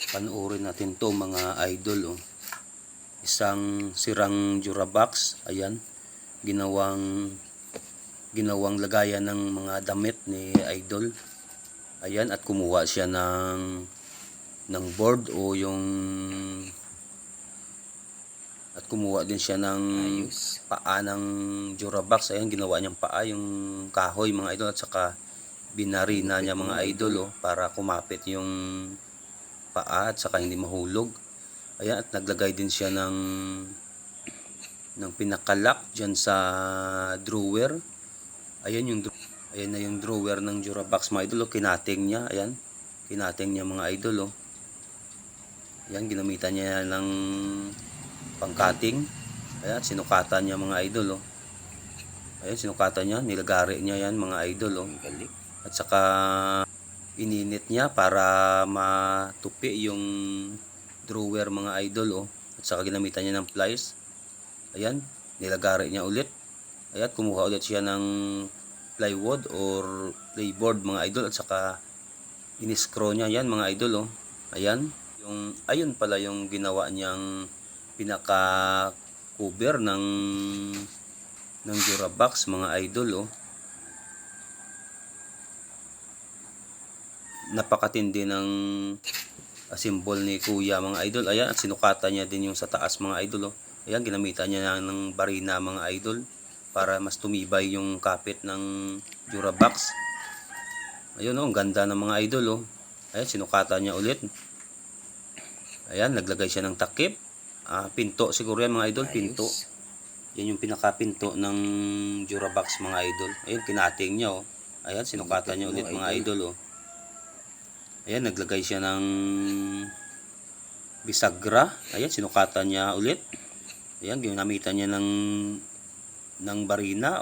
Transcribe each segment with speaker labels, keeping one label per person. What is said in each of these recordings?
Speaker 1: Panoorin natin to mga idol. Isang sirang Durabox. Ayan. Ginawang lagayan ng mga damit ni idol. Ayan, at kumuha siya ng board o yung at kumuha din siya ng paa ng Durabox. Ayan, ginawa niyang paa yung kahoy mga idol, at saka binarina niya mga idol para kumapit yung paa at saka hindi mahulog. Ayan, at naglagay din siya ng pinakalock diyan sa drawer. Ayan na yung drawer ng Durabox mga idol. Kinating niya. Ayan, kinating niya mga idol. Ayan, ginamitan niya ng pangkating. Ayan, sinukatan niya mga idol. Ayan, sinukatan niya, nilagari niya yan mga idol. At saka ininit niya para matupi yung drawer mga idol. At saka ginamitan niya ng pliers. Ayan, nilagari niya ulit. Ayan, kumuha ulit siya ng plywood or playboard mga idol, at saka in-screw niya yan mga idol. Ayan, ayun pala yung ginawa niyang pinaka cover ng Durabox mga idol. Napakatindi ng symbol ni kuya mga idol. Ayan, at sinukatan niya din yung sa taas mga idol. Ayan, ginamitan niya ng barina mga idol para mas tumibay yung kapit ng Durabox. Ayun ang ganda ng mga idol. Ayan, sinukatan niya ulit. Ayan, naglagay siya ng takip. Pinto siguro yan mga idol, pinto. Yan yung pinakapinto ng Durabox mga idol. Ayun, kinating niya. Ayan, sinukatan niya ulit mga idol. Ayan, naglagay siya ng bisagra. Ayan, sinukatan niya ulit. Ayan, ginamitan niya ng barina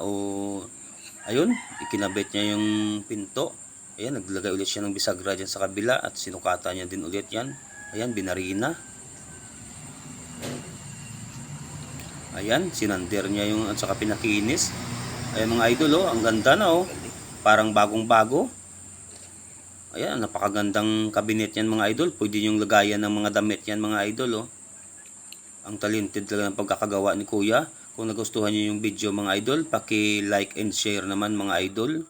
Speaker 1: ayun, ikinabit niya yung pinto. Ayan, naglagay ulit siya ng bisagra dyan sa kabila at sinukatan niya din ulit yan. Ayan, binarina. Ayan, sinander niya yung at saka pinakinis. Ayan mga idol, ang ganda na parang bagong bago. Ayan, napakagandang kabinet yan mga idol. Pwede yung lagayan ng mga damit yan mga idol. Ang talented talaga ng pagkakagawa ni kuya. Kung nagustuhan niyo yung video mga idol, paki-like and share naman mga idol.